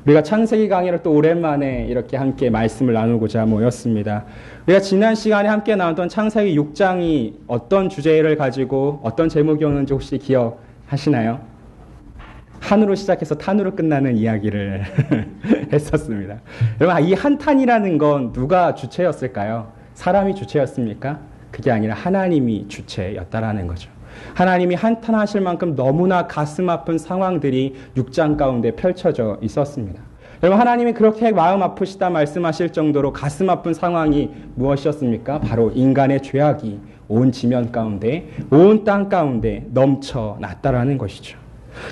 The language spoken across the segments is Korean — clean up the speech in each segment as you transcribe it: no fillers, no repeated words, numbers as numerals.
우리가 창세기 강의를 또 오랜만에 이렇게 함께 말씀을 나누고자 모였습니다. 우리가 지난 시간에 함께 나눴던 창세기 6장이 어떤 주제를 가지고 어떤 제목이었는지 혹시 기억하시나요? 한으로 시작해서 탄으로 끝나는 이야기를 했었습니다. 여러분, 이 한탄이라는 건 누가 주체였을까요? 사람이 주체였습니까? 그게 아니라 하나님이 주체였다라는 거죠. 하나님이 한탄하실 만큼 너무나 가슴 아픈 상황들이 6장 가운데 펼쳐져 있었습니다. 여러분, 하나님이 그렇게 마음 아프시다 말씀하실 정도로 가슴 아픈 상황이 무엇이었습니까? 바로 인간의 죄악이 온 지면 가운데, 온 땅 가운데 넘쳐났다라는 것이죠.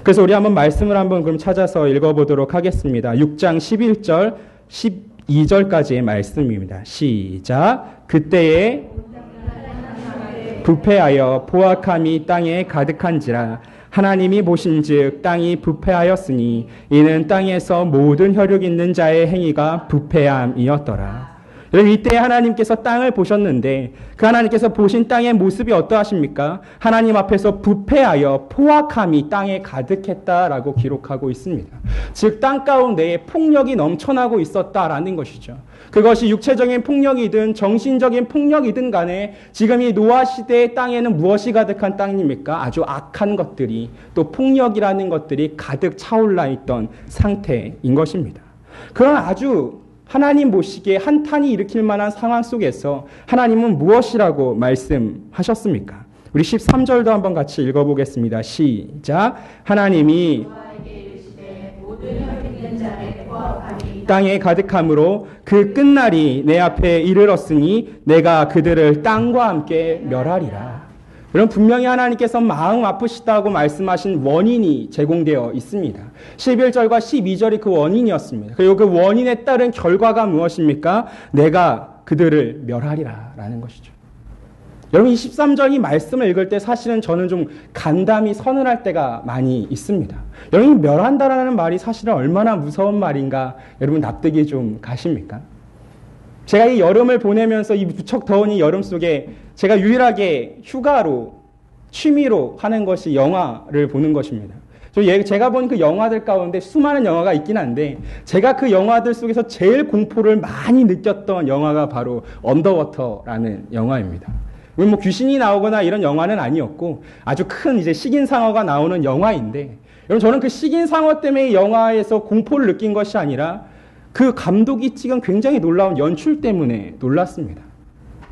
그래서 우리 한번 말씀을 한번 그럼 찾아서 읽어보도록 하겠습니다. 6장 11절, 12절까지의 말씀입니다. 시작. 그때에 부패하여 포악함이 땅에 가득한지라. 하나님이 보신즉 땅이 부패하였으니 이는 땅에서 모든 혈육 있는 자의 행위가 부패함이었더라. 여러분, 이때 하나님께서 땅을 보셨는데 그 하나님께서 보신 땅의 모습이 어떠하십니까? 하나님 앞에서 부패하여 포악함이 땅에 가득했다라고 기록하고 있습니다. 즉, 땅 가운데에 폭력이 넘쳐나고 있었다라는 것이죠. 그것이 육체적인 폭력이든 정신적인 폭력이든 간에 지금 이 노아 시대의 땅에는 무엇이 가득한 땅입니까? 아주 악한 것들이, 또 폭력이라는 것들이 가득 차올라 있던 상태인 것입니다. 그런 아주 하나님 보시기에 한탄이 일으킬 만한 상황 속에서 하나님은 무엇이라고 말씀하셨습니까? 우리 13절도 한번 같이 읽어보겠습니다. 시작. 하나님이 땅에 가득함으로 그 끝날이 내 앞에 이르렀으니 내가 그들을 땅과 함께 멸하리라. 여러분, 분명히 하나님께서 마음 아프시다고 말씀하신 원인이 제공되어 있습니다. 11절과 12절이 그 원인이었습니다. 그리고 그 원인에 따른 결과가 무엇입니까? 내가 그들을 멸하리라 라는 것이죠. 여러분, 이 13절 이 말씀을 읽을 때 사실은 저는 좀 간담이 서늘할 때가 많이 있습니다. 여러분, 멸한다라는 말이 사실은 얼마나 무서운 말인가 여러분 납득이 좀 가십니까? 제가 이 여름을 보내면서 이 무척 더운 이 여름 속에 제가 유일하게 휴가로, 취미로 하는 것이 영화를 보는 것입니다. 제가 본 그 영화들 가운데 수많은 영화가 있긴 한데 제가 그 영화들 속에서 제일 공포를 많이 느꼈던 영화가 바로 언더워터라는 영화입니다. 뭐 귀신이 나오거나 이런 영화는 아니었고 아주 큰 이제 식인상어가 나오는 영화인데, 여러분, 저는 그 식인상어 때문에 이 영화에서 공포를 느낀 것이 아니라 그 감독이 찍은 굉장히 놀라운 연출 때문에 놀랐습니다.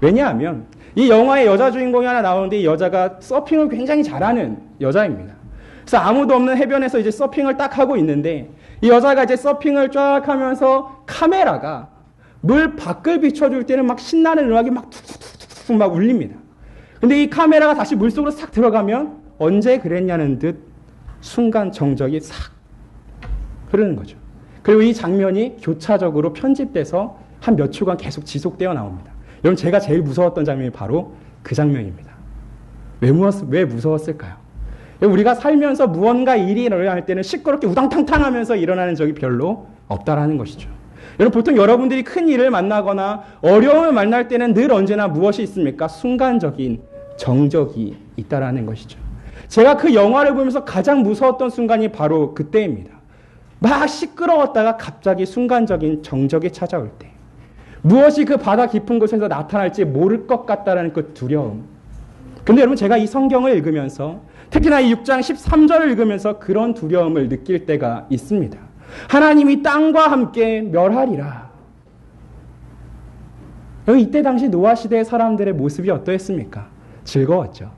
왜냐하면 이 영화의 여자 주인공이 하나 나오는데 이 여자가 서핑을 굉장히 잘하는 여자입니다. 그래서 아무도 없는 해변에서 이제 서핑을 딱 하고 있는데 이 여자가 이제 서핑을 쫙 하면서 카메라가 물 밖을 비춰줄 때는 막 신나는 음악이 막 툭툭툭툭 막 울립니다. 근데 이 카메라가 다시 물속으로 싹 들어가면 언제 그랬냐는 듯 순간 정적이 싹 흐르는 거죠. 그리고 이 장면이 교차적으로 편집돼서 한 몇 초간 계속 지속되어 나옵니다. 여러분, 제가 제일 무서웠던 장면이 바로 그 장면입니다. 왜 무서웠을까요? 우리가 살면서 무언가 일이 일어날 때는 시끄럽게 우당탕탕 하면서 일어나는 적이 별로 없다라는 것이죠. 여러분, 보통 여러분들이 큰 일을 만나거나 어려움을 만날 때는 늘 언제나 무엇이 있습니까? 순간적인 정적이 있다라는 것이죠. 제가 그 영화를 보면서 가장 무서웠던 순간이 바로 그때입니다. 막 시끄러웠다가 갑자기 순간적인 정적이 찾아올 때, 무엇이 그 바다 깊은 곳에서 나타날지 모를 것 같다는 그 두려움. 근데 여러분, 제가 이 성경을 읽으면서, 특히나 이 6장 13절을 읽으면서 그런 두려움을 느낄 때가 있습니다. 하나님이 땅과 함께 멸하리라. 여러분, 이때 당시 노아 시대의 사람들의 모습이 어떠했습니까? 즐거웠죠.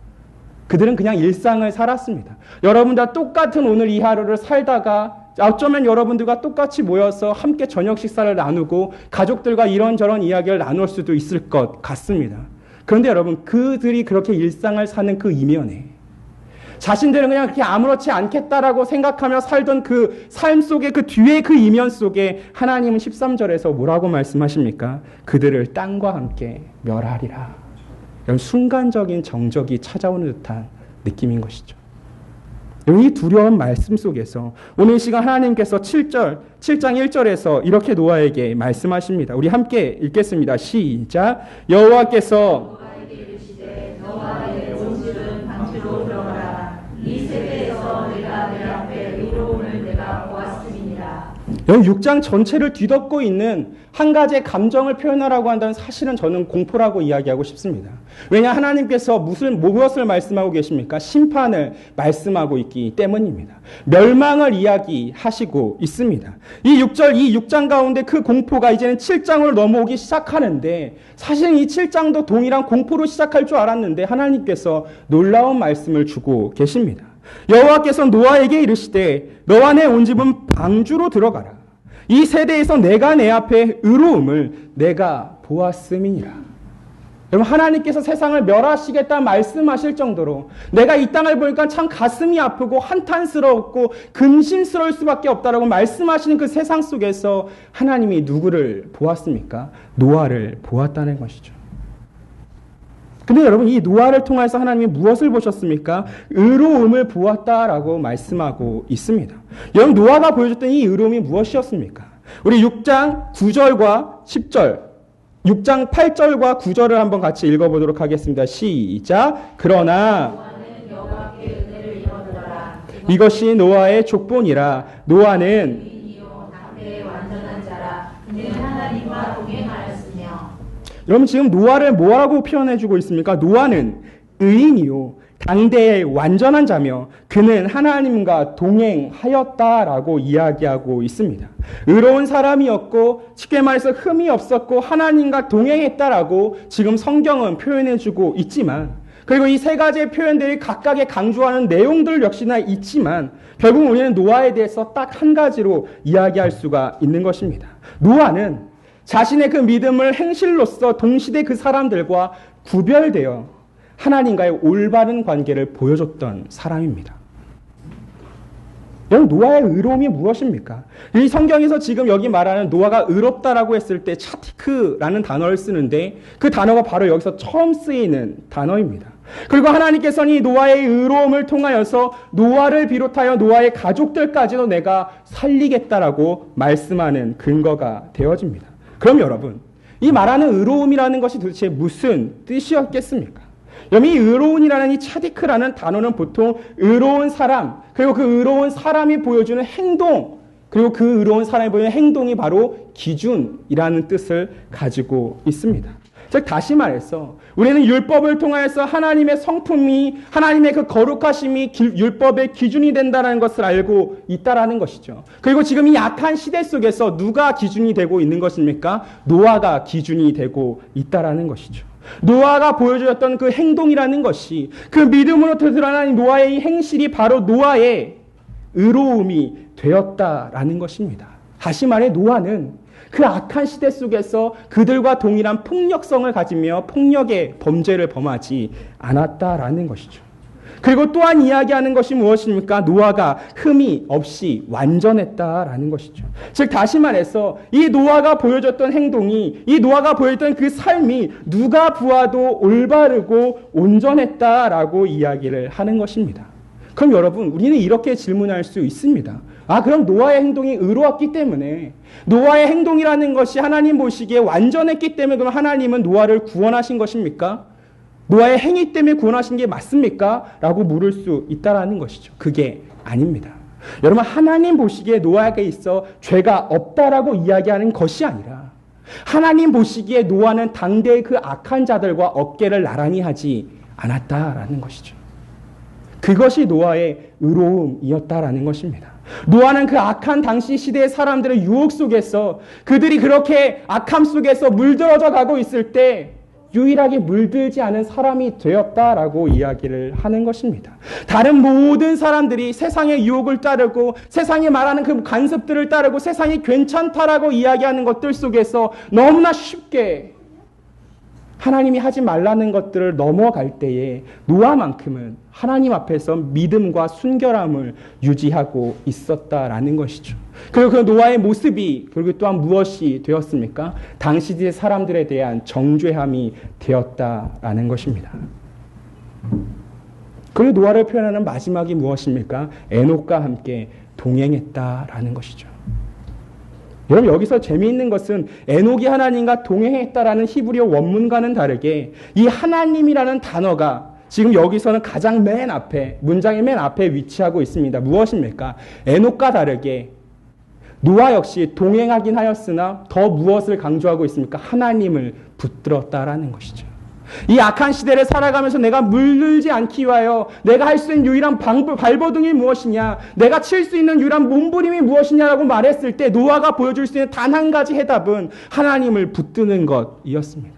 그들은 그냥 일상을 살았습니다. 여러분 다 똑같은 오늘 이 하루를 살다가 어쩌면 여러분들과 똑같이 모여서 함께 저녁 식사를 나누고 가족들과 이런저런 이야기를 나눌 수도 있을 것 같습니다. 그런데 여러분, 그들이 그렇게 일상을 사는 그 이면에 자신들은 그냥 그렇게 아무렇지 않겠다라고 생각하며 살던 그 삶 속에, 그 뒤에 그 이면 속에 하나님은 13절에서 뭐라고 말씀하십니까? 그들을 땅과 함께 멸하리라. 이런 순간적인 정적이 찾아오는 듯한 느낌인 것이죠. 이 두려운 말씀 속에서 오늘 이 시간 하나님께서 7장 1절에서 이렇게 노아에게 말씀하십니다. 우리 함께 읽겠습니다. 시작. 여호와께서 여기 6장 전체를 뒤덮고 있는 한 가지의 감정을 표현하라고 한다면 사실은 저는 공포라고 이야기하고 싶습니다. 왜냐, 하나님께서 무엇을 말씀하고 계십니까? 심판을 말씀하고 있기 때문입니다. 멸망을 이야기하시고 있습니다. 이 6절, 이 6장 가운데 그 공포가 이제는 7장으로 넘어오기 시작하는데, 사실은 이 7장도 동일한 공포로 시작할 줄 알았는데 하나님께서 놀라운 말씀을 주고 계십니다. 여호와께서 노아에게 이르시되 너와 내 온 집은 방주로 들어가라. 이 세대에서 내가 내 앞에 의로움을 내가 보았음이니라. 여러분, 하나님께서 세상을 멸하시겠다 말씀하실 정도로 내가 이 땅을 보니까 참 가슴이 아프고 한탄스럽고 근심스러울 수밖에 없다라고 말씀하시는 그 세상 속에서 하나님이 누구를 보았습니까? 노아를 보았다는 것이죠. 근데 여러분, 이 노아를 통해서 하나님이 무엇을 보셨습니까? 의로움을 보았다라고 말씀하고 있습니다. 여러분, 노아가 보여줬던 이 의로움이 무엇이었습니까? 우리 6장 9절과 10절, 6장 8절과 9절을 한번 같이 읽어보도록 하겠습니다. 시작. 그러나 이것이 노아의 족본이라. 노아는 여러분, 지금 노아를 뭐라고 표현해주고 있습니까? 노아는 의인이요 당대의 완전한 자며 그는 하나님과 동행하였다라고 이야기하고 있습니다. 의로운 사람이었고 쉽게 말해서 흠이 없었고 하나님과 동행했다라고 지금 성경은 표현해주고 있지만, 그리고 이 세 가지의 표현들이 각각의 강조하는 내용들 역시나 있지만 결국 우리는 노아에 대해서 딱 한 가지로 이야기할 수가 있는 것입니다. 노아는 자신의 그 믿음을 행실로써 동시대 그 사람들과 구별되어 하나님과의 올바른 관계를 보여줬던 사람입니다. 여러분, 노아의 의로움이 무엇입니까? 이 성경에서 지금 여기 말하는 노아가 의롭다라고 했을 때 차티크라는 단어를 쓰는데 그 단어가 바로 여기서 처음 쓰이는 단어입니다. 그리고 하나님께서는 이 노아의 의로움을 통하여서 노아를 비롯하여 노아의 가족들까지도 내가 살리겠다라고 말씀하는 근거가 되어집니다. 그럼 여러분, 이 말하는 의로움이라는 것이 도대체 무슨 뜻이었겠습니까? 여러분, 이 의로운이라는 이 차디크라는 단어는 보통 의로운 사람, 그리고 그 의로운 사람이 보여주는 행동, 그리고 그 의로운 사람이 보여주는 행동이 바로 기준이라는 뜻을 가지고 있습니다. 즉, 다시 말해서 우리는 율법을 통하여서 하나님의 성품이, 하나님의 그 거룩하심이 율법의 기준이 된다는 것을 알고 있다라는 것이죠. 그리고 지금 이 악한 시대 속에서 누가 기준이 되고 있는 것입니까? 노아가 기준이 되고 있다라는 것이죠. 노아가 보여주었던 그 행동이라는 것이, 그 믿음으로 드러나는 노아의 이 행실이 바로 노아의 의로움이 되었다라는 것입니다. 다시 말해 노아는 그 악한 시대 속에서 그들과 동일한 폭력성을 가지며 폭력의 범죄를 범하지 않았다라는 것이죠. 그리고 또한 이야기하는 것이 무엇입니까? 노아가 흠이 없이 완전했다라는 것이죠. 즉, 다시 말해서 이 노아가 보여줬던 행동이, 이 노아가 보여줬던 그 삶이 누가 보아도 올바르고 온전했다라고 이야기를 하는 것입니다. 그럼 여러분, 우리는 이렇게 질문할 수 있습니다. 그럼 노아의 행동이 의로웠기 때문에, 노아의 행동이라는 것이 하나님 보시기에 완전했기 때문에 그럼 하나님은 노아를 구원하신 것입니까? 노아의 행위 때문에 구원하신 게 맞습니까? 라고 물을 수 있다라는 것이죠. 그게 아닙니다. 여러분, 하나님 보시기에 노아에게 있어 죄가 없다라고 이야기하는 것이 아니라 하나님 보시기에 노아는 당대의 그 악한 자들과 어깨를 나란히 하지 않았다라는 것이죠. 그것이 노아의 의로움이었다라는 것입니다. 노아는 그 악한 당시 시대의 사람들의 유혹 속에서, 그들이 그렇게 악함 속에서 물들어져 가고 있을 때 유일하게 물들지 않은 사람이 되었다라고 이야기를 하는 것입니다. 다른 모든 사람들이 세상의 유혹을 따르고 세상이 말하는 그 관습들을 따르고 세상이 괜찮다라고 이야기하는 것들 속에서 너무나 쉽게 하나님이 하지 말라는 것들을 넘어갈 때에 노아만큼은 하나님 앞에서 믿음과 순결함을 유지하고 있었다라는 것이죠. 그리고 그 노아의 모습이 그리고 또한 무엇이 되었습니까? 당시 사람들에 대한 정죄함이 되었다라는 것입니다. 그리고 노아를 표현하는 마지막이 무엇입니까? 에녹과 함께 동행했다라는 것이죠. 여러분, 여기서 재미있는 것은 에녹이 하나님과 동행했다라는 히브리어 원문과는 다르게 이 하나님이라는 단어가 지금 여기서는 가장 맨 앞에, 문장의 맨 앞에 위치하고 있습니다. 무엇입니까? 에녹과 다르게 노아 역시 동행하긴 하였으나 더 무엇을 강조하고 있습니까? 하나님을 붙들었다라는 것이죠. 이 악한 시대를 살아가면서 내가 물들지 않기 위하여 내가 할 수 있는 유일한 발버둥이 무엇이냐, 내가 칠 수 있는 유일한 몸부림이 무엇이냐라고 말했을 때 노아가 보여줄 수 있는 단 한 가지 해답은 하나님을 붙드는 것이었습니다.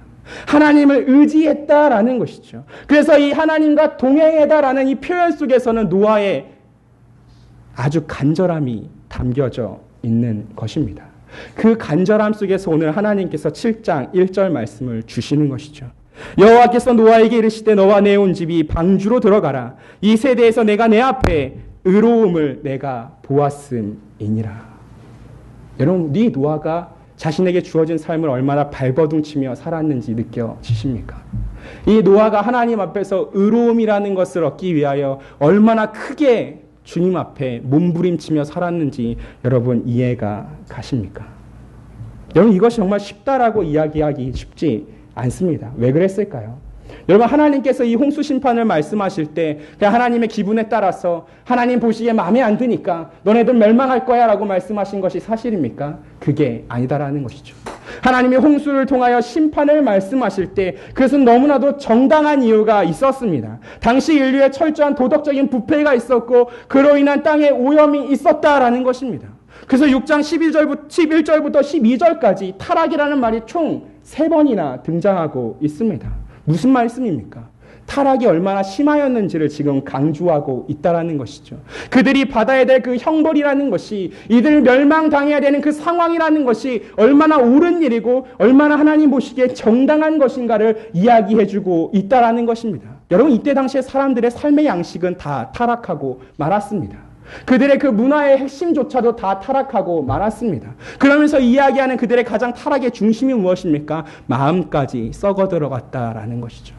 하나님을 의지했다라는 것이죠. 그래서 이 하나님과 동행했다라는 이 표현 속에서는 노아의 아주 간절함이 담겨져 있는 것입니다. 그 간절함 속에서 오늘 하나님께서 7장 1절 말씀을 주시는 것이죠. 여호와께서 노아에게 이르시되 너와 내 온 집이 방주로 들어가라. 이 세대에서 내가 내 앞에 의로움을 내가 보았음이니라. 여러분, 네 노아가 자신에게 주어진 삶을 얼마나 발버둥치며 살았는지 느껴지십니까? 이 노아가 하나님 앞에서 의로움이라는 것을 얻기 위하여 얼마나 크게 주님 앞에 몸부림치며 살았는지 여러분 이해가 가십니까? 여러분, 이것이 정말 쉽다라고 이야기하기 쉽지 않습니다. 왜 그랬을까요? 여러분, 하나님께서 이 홍수 심판을 말씀하실 때 그냥 하나님의 기분에 따라서 하나님 보시기에 마음에 안 드니까 너네들 멸망할 거야 라고 말씀하신 것이 사실입니까? 그게 아니다라는 것이죠. 하나님이 홍수를 통하여 심판을 말씀하실 때 그것은 너무나도 정당한 이유가 있었습니다. 당시 인류의 철저한 도덕적인 부패가 있었고 그로 인한 땅의 오염이 있었다라는 것입니다. 그래서 6장 11절부터 12절까지 타락이라는 말이 총 3번이나 등장하고 있습니다. 무슨 말씀입니까? 타락이 얼마나 심하였는지를 지금 강조하고 있다라는 것이죠. 그들이 받아야 될 그 형벌이라는 것이, 이들 멸망당해야 되는 그 상황이라는 것이 얼마나 옳은 일이고 얼마나 하나님 보시기에 정당한 것인가를 이야기해주고 있다라는 것입니다. 여러분, 이때 당시에 사람들의 삶의 양식은 다 타락하고 말았습니다. 그들의 그 문화의 핵심조차도 다 타락하고 말았습니다. 그러면서 이야기하는 그들의 가장 타락의 중심이 무엇입니까? 마음까지 썩어 들어갔다라는 것이죠.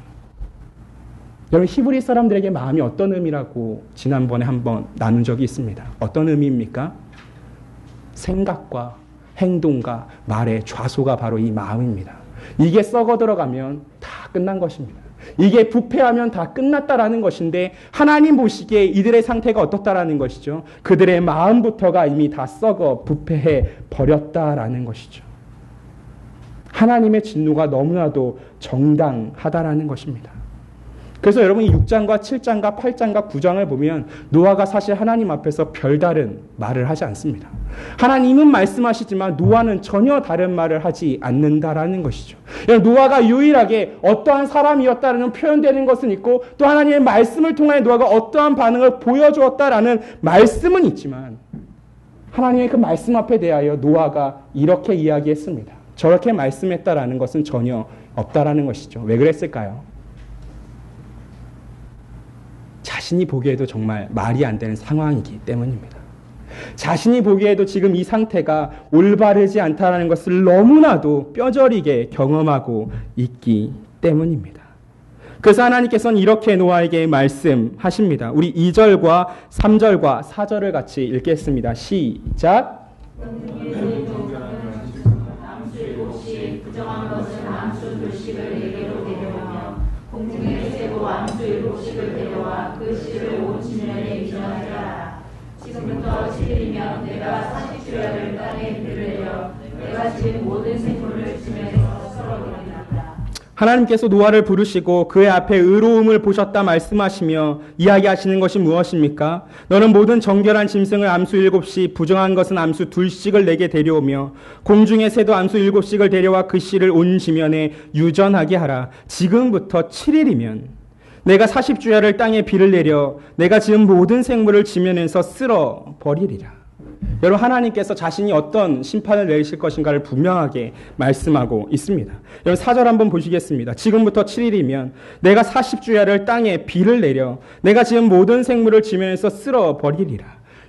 여러분, 히브리 사람들에게 마음이 어떤 의미라고 지난번에 한번 나눈 적이 있습니다. 어떤 의미입니까? 생각과 행동과 말의 좌소가 바로 이 마음입니다. 이게 썩어 들어가면 다 끝난 것입니다. 이게 부패하면 다 끝났다라는 것인데 하나님 보시기에 이들의 상태가 어떻다라는 것이죠. 그들의 마음부터가 이미 다 썩어 부패해 버렸다라는 것이죠. 하나님의 진노가 너무나도 정당하다라는 것입니다. 그래서 여러분, 이 6장과 7장과 8장과 9장을 보면 노아가 사실 하나님 앞에서 별다른 말을 하지 않습니다. 하나님은 말씀하시지만 노아는 전혀 다른 말을 하지 않는다라는 것이죠. 노아가 유일하게 어떠한 사람이었다라는 표현되는 것은 있고 또 하나님의 말씀을 통해 노아가 어떠한 반응을 보여주었다라는 말씀은 있지만 하나님의 그 말씀 앞에 대하여 노아가 이렇게 이야기했습니다. 저렇게 말씀했다라는 것은 전혀 없다라는 것이죠. 왜 그랬을까요? 자신이 보기에도 정말 말이 안 되는 상황이기 때문입니다. 자신이 보기에도 지금 이 상태가 올바르지 않다는 것을 너무나도 뼈저리게 경험하고 있기 때문입니다. 그래서 하나님께서는 이렇게 노아에게 말씀하십니다. 우리 2절과 3절과 4절을 같이 읽겠습니다. 시작. 부정한 것은 암수 둘씩을 네개로 데려오며 공중의 새고 암수 7씩을 데려와 그 씨를 온 지면에 미전하게 하라. 지금부터 7일이면 내가 40주야를 땅에 들으려 내가 지은 모든 생물을 지면에서 썰어버리리라. 하나님께서 노아를 부르시고 그의 앞에 의로움을 보셨다 말씀하시며 이야기하시는 것이 무엇입니까? 너는 모든 정결한 짐승을 암수 7씩, 부정한 것은 암수 2씩을 내게 데려오며 공중의 새도 암수 7씩을 데려와 그 씨를 온 지면에 유전하게 하라. 지금부터 7일이면 내가 40주야를 땅에 비를 내려 내가 지은 모든 생물을 지면에서 쓸어 버리리라. 여러분, 하나님께서 자신이 어떤 심판을 내리실 것인가를 분명하게 말씀하고 있습니다. 여러분, 4절 한번 보시겠습니다. 지금부터 7일이면 내가 40주야를 땅에 비를 내려 내가 지은 모든 생물을 지면에서 쓸어 버리리라.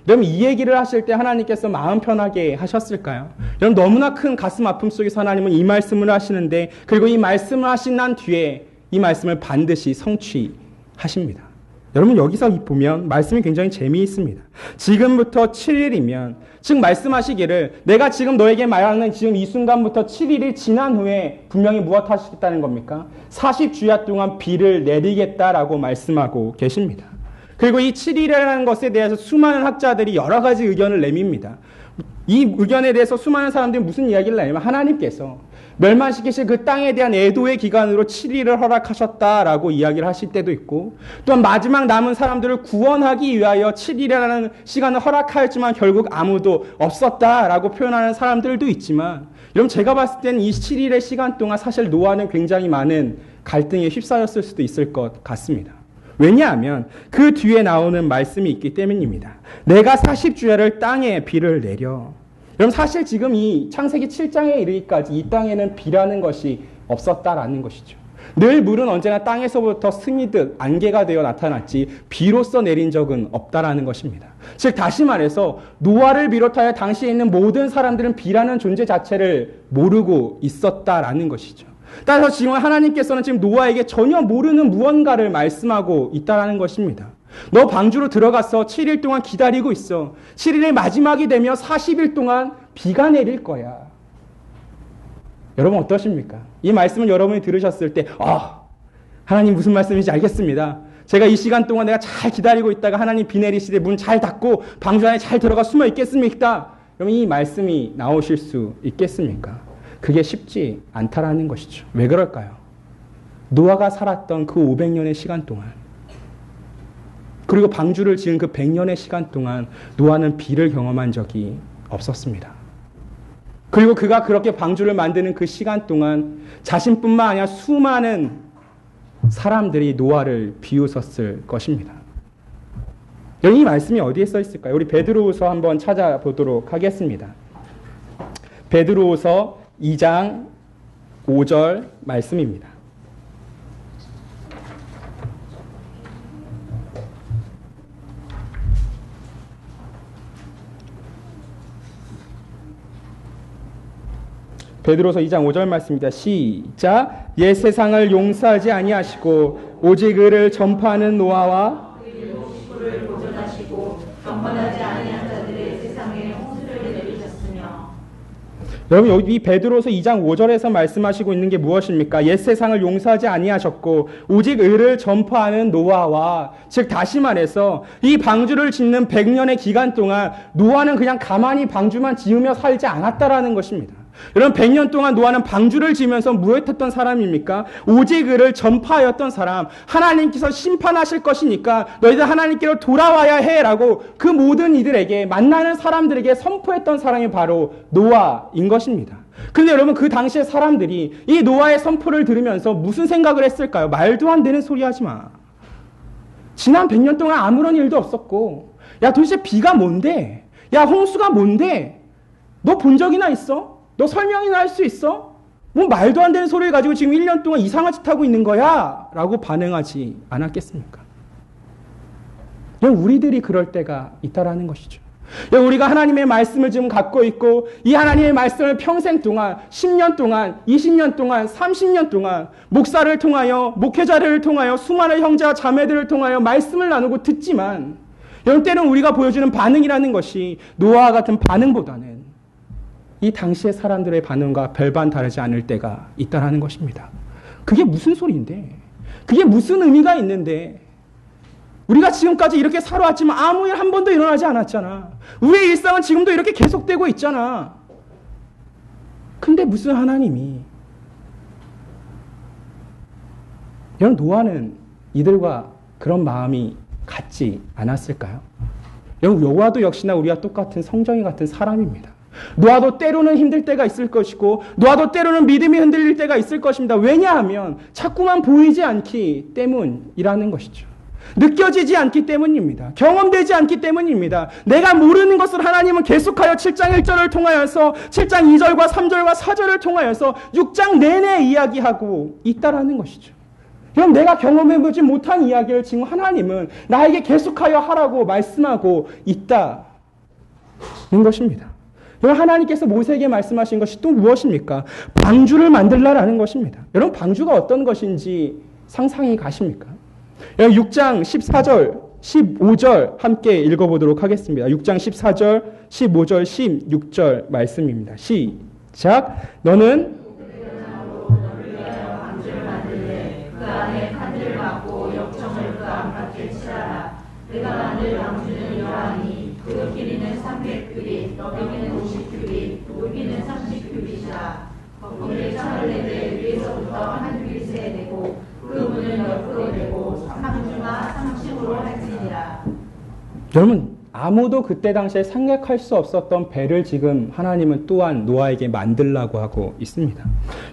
여러분, 이 얘기를 하실 때 하나님께서 마음 편하게 하셨을까요? 여러분, 너무나 큰 가슴 아픔 속에서 하나님은 이 말씀을 하시는데, 그리고 이 말씀을 하신 난 뒤에 이 말씀을 반드시 성취하십니다. 여러분, 여기서 보면 말씀이 굉장히 재미있습니다. 지금부터 7일이면, 즉 말씀하시기를 내가 지금 너에게 말하는 지금 이 순간부터 7일이 지난 후에 분명히 무엇 하시겠다는 겁니까? 40주야 동안 비를 내리겠다라고 말씀하고 계십니다. 그리고 이 7일이라는 것에 대해서 수많은 학자들이 여러 가지 의견을 내밉니다. 이 의견에 대해서 수많은 사람들이 무슨 이야기를 내냐면 하나님께서 멸망시키실 그 땅에 대한 애도의 기간으로 7일을 허락하셨다라고 이야기를 하실 때도 있고, 또한 마지막 남은 사람들을 구원하기 위하여 7일이라는 시간을 허락하였지만 결국 아무도 없었다라고 표현하는 사람들도 있지만, 여러분 제가 봤을 때는 이 7일의 시간 동안 사실 노아는 굉장히 많은 갈등에 휩싸였을 수도 있을 것 같습니다. 왜냐하면 그 뒤에 나오는 말씀이 있기 때문입니다. 내가 40주야를 땅에 비를 내려. 여러분 사실 지금 이 창세기 7장에 이르기까지 이 땅에는 비라는 것이 없었다라는 것이죠. 늘 물은 언제나 땅에서부터 스미듯 안개가 되어 나타났지 비로써 내린 적은 없다라는 것입니다. 즉 다시 말해서 노아를 비롯하여 당시에 있는 모든 사람들은 비라는 존재 자체를 모르고 있었다라는 것이죠. 따라서 지금 하나님께서는 지금 노아에게 전혀 모르는 무언가를 말씀하고 있다라는 것입니다. 너 방주로 들어가서 7일 동안 기다리고 있어. 7일의 마지막이 되면 40일 동안 비가 내릴 거야. 여러분 어떠십니까? 이 말씀을 여러분이 들으셨을 때 하나님 무슨 말씀인지 알겠습니다. 제가 이 시간 동안 내가 잘 기다리고 있다가 하나님 비 내리시되 문 잘 닫고 방주 안에 잘 들어가 숨어 있겠습니까? 여러분 이 말씀이 나오실 수 있겠습니까? 그게 쉽지 않다라는 것이죠. 왜 그럴까요? 노아가 살았던 그 500년의 시간 동안, 그리고 방주를 지은 그 100년의 시간 동안 노아는 비를 경험한 적이 없었습니다. 그리고 그가 그렇게 방주를 만드는 그 시간 동안 자신뿐만 아니라 수많은 사람들이 노아를 비웃었을 것입니다. 이 말씀이 어디에 써 있을까요? 우리 베드로후서 한번 찾아보도록 하겠습니다. 베드로후서 2장 5절 말씀입니다. 베드로서 2장 5절 말씀입니다. 시작. 옛 세상을 용서하지 아니하시고 오직 의를 전파하는 노아와 식구를 보존하시고 경건하지 아니한 자들의 세상에 홍수를 내리셨으며. 여러분 여기 이 베드로서 2장 5절에서 말씀하시고 있는 게 무엇입니까? 옛 세상을 용서하지 아니하셨고 오직 의를 전파하는 노아와, 즉 다시 말해서 이 방주를 짓는 100년의 기간 동안 노아는 그냥 가만히 방주만 지으며 살지 않았다라는 것입니다. 여러분 100년 동안 노아는 방주를 지으면서 무엇했던 사람입니까? 오직 의를 전파하였던 사람. 하나님께서 심판하실 것이니까 너희들 하나님께로 돌아와야 해라고 그 모든 이들에게, 만나는 사람들에게 선포했던 사람이 바로 노아인 것입니다. 그런데 여러분 그 당시의 사람들이 이 노아의 선포를 들으면서 무슨 생각을 했을까요? 말도 안 되는 소리 하지 마. 지난 100년 동안 아무런 일도 없었고, 야 도대체 비가 뭔데? 야 홍수가 뭔데? 너 본 적이나 있어? 너 설명이나 할 수 있어? 뭐 말도 안 되는 소리를 가지고 지금 1년 동안 이상한 짓 하고 있는 거야? 라고 반응하지 않았겠습니까? 우리들이 그럴 때가 있다라는 것이죠. 우리가 하나님의 말씀을 지금 갖고 있고 이 하나님의 말씀을 평생 동안 10년 동안 20년 동안 30년 동안 목사를 통하여 목회자를 통하여 수많은 형제와 자매들을 통하여 말씀을 나누고 듣지만, 여러분 때로는 우리가 보여주는 반응이라는 것이 노아와 같은 반응보다는 이 당시의 사람들의 반응과 별반 다르지 않을 때가 있다라는 것입니다. 그게 무슨 소리인데? 그게 무슨 의미가 있는데? 우리가 지금까지 이렇게 살아왔지만 아무 일 한 번도 일어나지 않았잖아. 우리의 일상은 지금도 이렇게 계속되고 있잖아. 근데 무슨 하나님이, 여러분 노아는 이들과 그런 마음이 같지 않았을까요? 여러분 노아도 역시나 우리와 똑같은 성정이 같은 사람입니다. 노아도 때로는 힘들 때가 있을 것이고 노아도 때로는 믿음이 흔들릴 때가 있을 것입니다. 왜냐하면 자꾸만 보이지 않기 때문이라는 것이죠. 느껴지지 않기 때문입니다. 경험되지 않기 때문입니다. 내가 모르는 것을 하나님은 계속하여 7장 1절을 통하여서 7장 2절과 3절과 4절을 통하여서 6장 내내 이야기하고 있다라는 것이죠. 그럼 내가 경험해보지 못한 이야기를 지금 하나님은 나에게 계속하여 하라고 말씀하고 있다는 것입니다. 여러분 하나님께서 모세에게 말씀하신 것이 또 무엇입니까? 방주를 만들라라는 것입니다. 여러분 방주가 어떤 것인지 상상이 가십니까? 여러분 6장 14절 15절 함께 읽어보도록 하겠습니다. 6장 14절 15절 16절 말씀입니다. 시작. 너는 방주를 만들되 그 안에 판들을 막고 역청을 그 안팎에 칠하라. 300규빗, 너비는 50규빗, 높이는 30규빗이라. 거기에 창을 내되 위에서부터 한 규빗에 내고 그 문을 옆으로 내고 상중하 상층으로 할지니라. 여러분, 아무도 그때 당시에 생각할 수 없었던 배를 지금 하나님은 또한 노아에게 만들라고 하고 있습니다.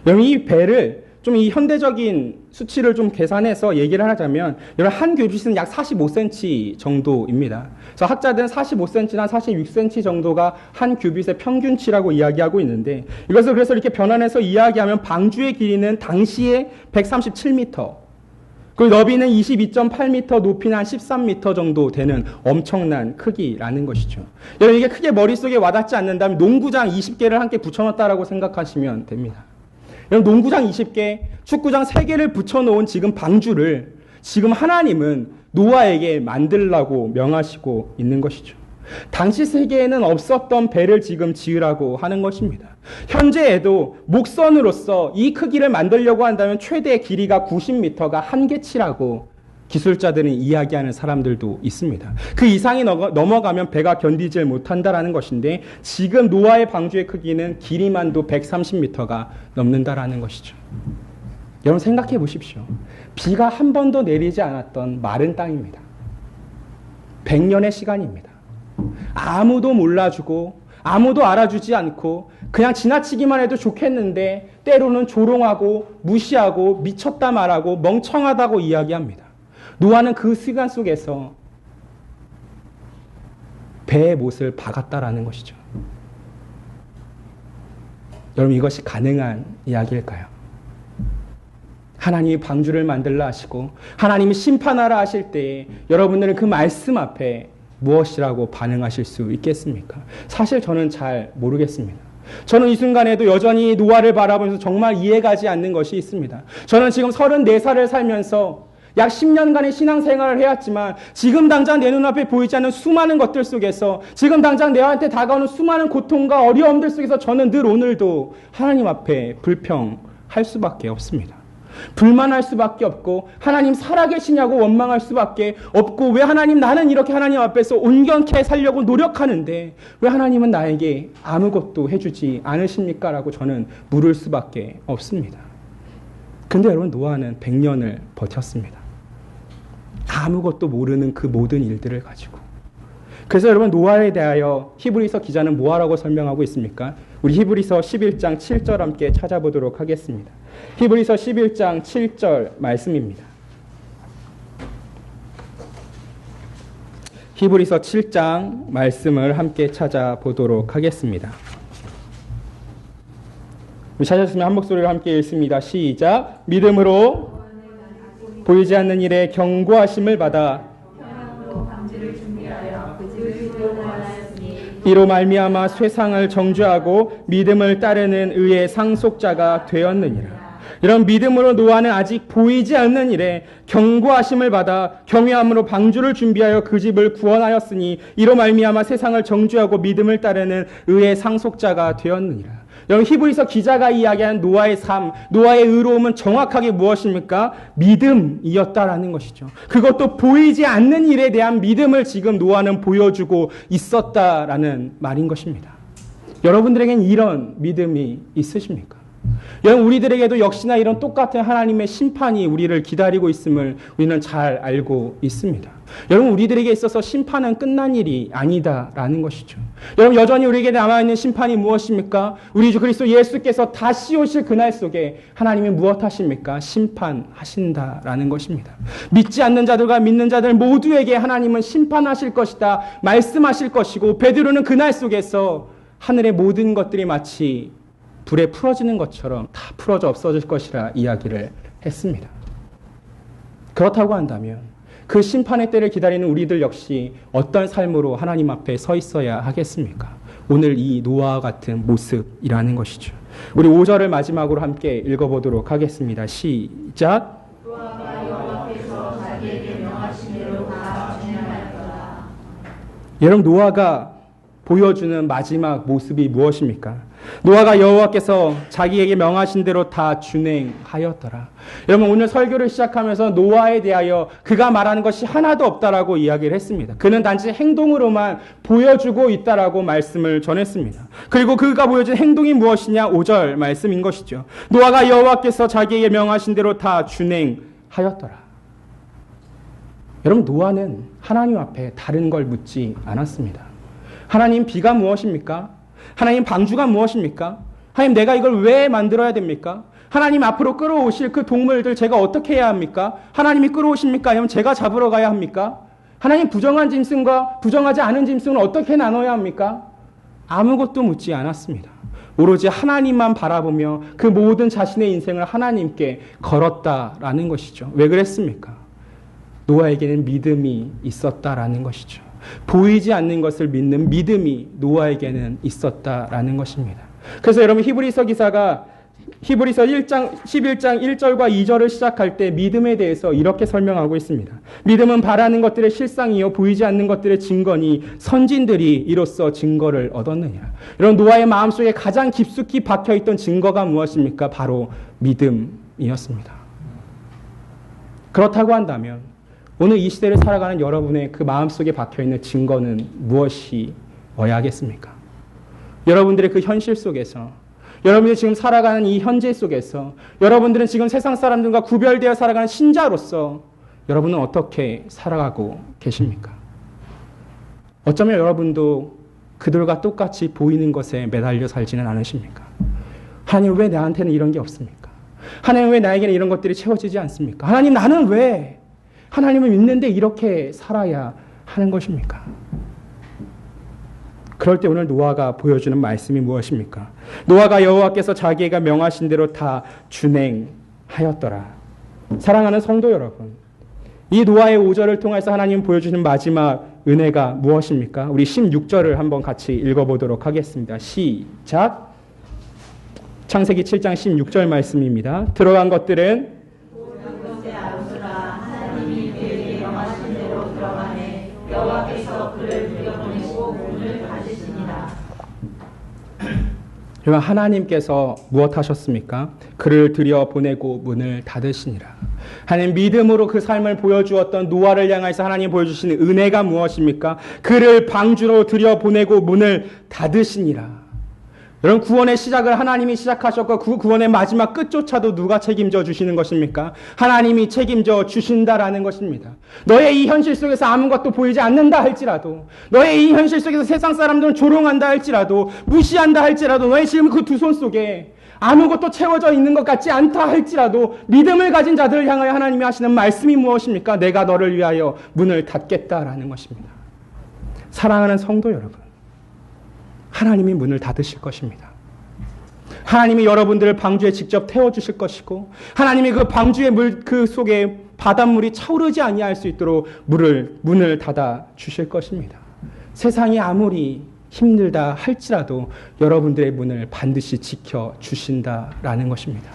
여러분, 이 배를 좀 이 현대적인 수치를 좀 계산해서 얘기를 하자면, 여러분, 한 규빗은 약 45cm 정도입니다. 그래서 학자들은 45cm나 46cm 정도가 한 규빗의 평균치라고 이야기하고 있는데, 이것을 그래서 이렇게 변환해서 이야기하면 방주의 길이는 당시에 137m, 그리고 너비는 22.8m, 높이는 한 13m 정도 되는 엄청난 크기라는 것이죠. 여러분, 이게 크게 머릿속에 와닿지 않는다면 농구장 20개를 함께 붙여놨다라고 생각하시면 됩니다. 여러분, 농구장 20개, 축구장 3개를 붙여놓은 지금 방주를 지금 하나님은 노아에게 만들라고 명하시고 있는 것이죠. 당시 세계에는 없었던 배를 지금 지으라고 하는 것입니다. 현재에도 목선으로서 이 크기를 만들려고 한다면 최대 길이가 90m가 한계치라고 기술자들은 이야기하는 사람들도 있습니다. 그 이상이 넘어가면 배가 견디질 못한다라는 것인데, 지금 노아의 방주의 크기는 길이만도 130m가 넘는다라는 것이죠. 여러분, 생각해 보십시오. 비가 한 번도 내리지 않았던 마른 땅입니다. 100년의 시간입니다. 아무도 몰라주고 아무도 알아주지 않고 그냥 지나치기만 해도 좋겠는데 때로는 조롱하고 무시하고 미쳤다 말하고 멍청하다고 이야기합니다. 노아는 그 시간 속에서 배의 못을 박았다라는 것이죠. 여러분, 이것이 가능한 이야기일까요? 하나님이 방주를 만들라 하시고 하나님이 심판하라 하실 때에 여러분들은 그 말씀 앞에 무엇이라고 반응하실 수 있겠습니까? 사실 저는 잘 모르겠습니다. 저는 이 순간에도 여전히 노아를 바라보면서 정말 이해가지 않는 것이 있습니다. 저는 지금 34살을 살면서 약 10년간의 신앙생활을 해왔지만 지금 당장 내 눈앞에 보이지 않는 수많은 것들 속에서, 지금 당장 내한테 다가오는 수많은 고통과 어려움들 속에서 저는 늘 오늘도 하나님 앞에 불평할 수밖에 없습니다. 불만할 수밖에 없고 하나님 살아계시냐고 원망할 수밖에 없고, 왜 하나님, 나는 이렇게 하나님 앞에서 온전케 살려고 노력하는데 왜 하나님은 나에게 아무것도 해주지 않으십니까? 라고 저는 물을 수밖에 없습니다. 근데 여러분, 노아는 100년을 버텼습니다. 아무것도 모르는 그 모든 일들을 가지고. 그래서 여러분, 노아에 대하여 히브리서 기자는 뭐라고 설명하고 있습니까? 우리 히브리서 11장 7절 함께 찾아보도록 하겠습니다. 히브리서 11장 7절 말씀입니다. 히브리서 7장 말씀을 함께 찾아보도록 하겠습니다. 우리 찾았으면 한 목소리로 함께 읽습니다. 시작. 믿음으로 보이지 않는 일에 경고하심을 받아 이로 말미암아 쇠상을 정죄하고 믿음을 따르는 의의 상속자가 되었느니라. 이런 믿음으로 노아는 아직 보이지 않는 일에 경고하심을 받아 경외함으로 방주를 준비하여 그 집을 구원하였으니 이로 말미암아 세상을 정죄하고 믿음을 따르는 의의 상속자가 되었느니라. 여러분, 히브리서 기자가 이야기하는 노아의 삶, 노아의 의로움은 정확하게 무엇입니까? 믿음이었다라는 것이죠. 그것도 보이지 않는 일에 대한 믿음을 지금 노아는 보여주고 있었다라는 말인 것입니다. 여러분들에겐 이런 믿음이 있으십니까? 여러분, 우리들에게도 역시나 이런 똑같은 하나님의 심판이 우리를 기다리고 있음을 우리는 잘 알고 있습니다. 여러분, 우리들에게 있어서 심판은 끝난 일이 아니다라는 것이죠. 여러분, 여전히 우리에게 남아있는 심판이 무엇입니까? 우리 주 그리스도 예수께서 다시 오실 그날 속에 하나님이 무엇 하십니까? 심판하신다라는 것입니다. 믿지 않는 자들과 믿는 자들 모두에게 하나님은 심판하실 것이다 말씀하실 것이고, 베드로는 그날 속에서 하늘의 모든 것들이 마치 불에 풀어지는 것처럼 다 풀어져 없어질 것이라 이야기를 했습니다. 그렇다고 한다면 그 심판의 때를 기다리는 우리들 역시 어떤 삶으로 하나님 앞에 서 있어야 하겠습니까? 오늘 이 노아와 같은 모습이라는 것이죠. 우리 5절을 마지막으로 함께 읽어보도록 하겠습니다. 시작. 노아가 여호와께서 자기에게 명하신 대로 다 진행하였더라. 여러분, 노아가 보여주는 마지막 모습이 무엇입니까? 노아가 여호와께서 자기에게 명하신 대로 다 준행하였더라. 여러분, 오늘 설교를 시작하면서 노아에 대하여 그가 말하는 것이 하나도 없다라고 이야기를 했습니다. 그는 단지 행동으로만 보여주고 있다라고 말씀을 전했습니다. 그리고 그가 보여준 행동이 무엇이냐? 5절 말씀인 것이죠. 노아가 여호와께서 자기에게 명하신 대로 다 준행하였더라. 여러분, 노아는 하나님 앞에 다른 걸 묻지 않았습니다. 하나님, 비가 무엇입니까? 하나님, 방주가 무엇입니까? 하나님, 내가 이걸 왜 만들어야 됩니까? 하나님, 앞으로 끌어오실 그 동물들 제가 어떻게 해야 합니까? 하나님이 끌어오십니까? 아니면 제가 잡으러 가야 합니까? 하나님, 부정한 짐승과 부정하지 않은 짐승은 어떻게 나눠야 합니까? 아무것도 묻지 않았습니다. 오로지 하나님만 바라보며 그 모든 자신의 인생을 하나님께 걸었다라는 것이죠. 왜 그랬습니까? 노아에게는 믿음이 있었다라는 것이죠. 보이지 않는 것을 믿는 믿음이 노아에게는 있었다라는 것입니다. 그래서 여러분, 히브리서 기사가 히브리서 11장 1절과 2절을 시작할 때 믿음에 대해서 이렇게 설명하고 있습니다. 믿음은 바라는 것들의 실상이요 보이지 않는 것들의 증거니 선진들이 이로써 증거를 얻었느니라. 이런 노아의 마음속에 가장 깊숙이 박혀있던 증거가 무엇입니까? 바로 믿음이었습니다. 그렇다고 한다면 오늘 이 시대를 살아가는 여러분의 그 마음속에 박혀있는 증거는 무엇이어야 하겠습니까? 여러분들의 그 현실 속에서, 여러분들이 지금 살아가는 이 현재 속에서, 여러분들은 지금 세상 사람들과 구별되어 살아가는 신자로서 여러분은 어떻게 살아가고 계십니까? 어쩌면 여러분도 그들과 똑같이 보이는 것에 매달려 살지는 않으십니까? 하나님, 왜 나한테는 이런 게 없습니까? 하나님, 왜 나에게는 이런 것들이 채워지지 않습니까? 하나님, 나는 왜 하나님을 믿는데 이렇게 살아야 하는 것입니까? 그럴 때 오늘 노아가 보여주는 말씀이 무엇입니까? 노아가 여호와께서 자기가 명하신 대로 다 준행하였더라. 사랑하는 성도 여러분, 이 노아의 5절을 통해서 하나님 보여주시는 마지막 은혜가 무엇입니까? 우리 16절을 한번 같이 읽어보도록 하겠습니다. 시작. 창세기 7장 16절 말씀입니다. 들어간 것들은 여호와께서 그를 들여보내고 문을 닫으시니라. 하나님께서 무엇 하셨습니까? 그를 들여보내고 문을 닫으시니라. 하나님, 믿음으로 그 삶을 보여주었던 노아를 향해서 하나님 보여주시는 은혜가 무엇입니까? 그를 방주로 들여보내고 문을 닫으시니라. 여러분, 구원의 시작을 하나님이 시작하셨고 그 구원의 마지막 끝조차도 누가 책임져 주시는 것입니까? 하나님이 책임져 주신다라는 것입니다. 너의 이 현실 속에서 아무것도 보이지 않는다 할지라도, 너의 이 현실 속에서 세상 사람들은 조롱한다 할지라도, 무시한다 할지라도, 너의 지금 그 두 손 속에 아무것도 채워져 있는 것 같지 않다 할지라도 믿음을 가진 자들을 향하여 하나님이 하시는 말씀이 무엇입니까? 내가 너를 위하여 문을 닫겠다라는 것입니다. 사랑하는 성도 여러분, 하나님이 문을 닫으실 것입니다. 하나님이 여러분들을 방주에 직접 태워주실 것이고, 하나님이 그 방주의 물 그 속에 바닷물이 차오르지 아니할 수 있도록 문을 닫아 주실 것입니다. 세상이 아무리 힘들다 할지라도 여러분들의 문을 반드시 지켜 주신다라는 것입니다.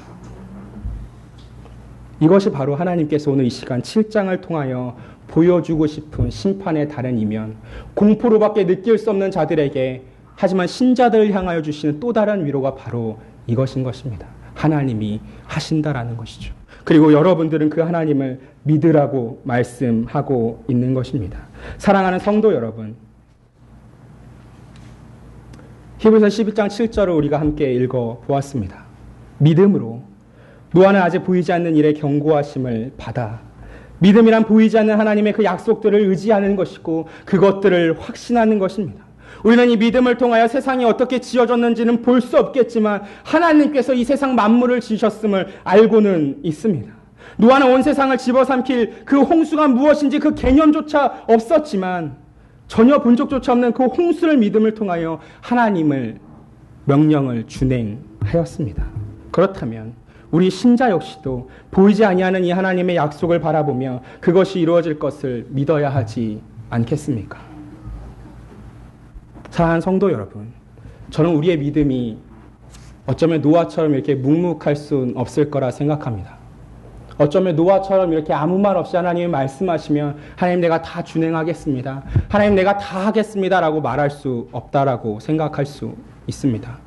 이것이 바로 하나님께서 오늘 이 시간 7장을 통하여 보여주고 싶은 심판의 다른 이면, 공포로밖에 느낄 수 없는 자들에게 하지만 신자들을 향하여 주시는 또 다른 위로가 바로 이것인 것입니다. 하나님이 하신다라는 것이죠. 그리고 여러분들은 그 하나님을 믿으라고 말씀하고 있는 것입니다. 사랑하는 성도 여러분, 히브리서 12장 7절을 우리가 함께 읽어보았습니다. 믿음으로 노아는 아직 보이지 않는 일에 경고하심을 받아, 믿음이란 보이지 않는 하나님의 그 약속들을 의지하는 것이고 그것들을 확신하는 것입니다. 우리는 이 믿음을 통하여 세상이 어떻게 지어졌는지는 볼 수 없겠지만 하나님께서 이 세상 만물을 지으셨음을 알고는 있습니다. 노아는 온 세상을 집어삼킬 그 홍수가 무엇인지 그 개념조차 없었지만, 전혀 본 적조차 없는 그 홍수를 믿음을 통하여 하나님을 명령을 준행하였습니다. 그렇다면 우리 신자 역시도 보이지 아니하는 이 하나님의 약속을 바라보며 그것이 이루어질 것을 믿어야 하지 않겠습니까? 사랑하는 성도 여러분, 저는 우리의 믿음이 어쩌면 노아처럼 이렇게 묵묵할 수는 없을 거라 생각합니다. 어쩌면 노아처럼 이렇게 아무 말 없이 하나님이 말씀하시면 하나님 내가 다 준행하겠습니다. 하나님 내가 다 하겠습니다라고 말할 수 없다라고 생각할 수 있습니다.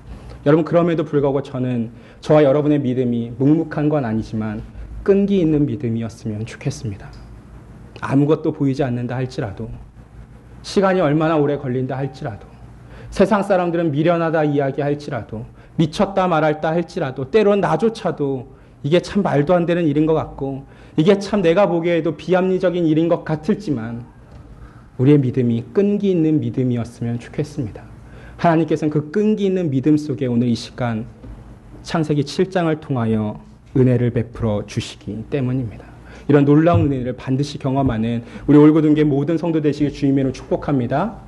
여러분 그럼에도 불구하고 저는 저와 여러분의 믿음이 묵묵한 건 아니지만 끈기 있는 믿음이었으면 좋겠습니다. 아무것도 보이지 않는다 할지라도 시간이 얼마나 오래 걸린다 할지라도 세상 사람들은 미련하다 이야기할지라도 미쳤다 말할다 할지라도 때론 나조차도 이게 참 말도 안 되는 일인 것 같고 이게 참 내가 보기에도 비합리적인 일인 것 같을지만 우리의 믿음이 끈기 있는 믿음이었으면 좋겠습니다. 하나님께서는 그 끈기 있는 믿음 속에 오늘 이 시간 창세기 7장을 통하여 은혜를 베풀어 주시기 때문입니다. 이런 놀라운 은혜를 반드시 경험하는 우리 올고등교회 모든 성도 되시길 주님으로 축복합니다.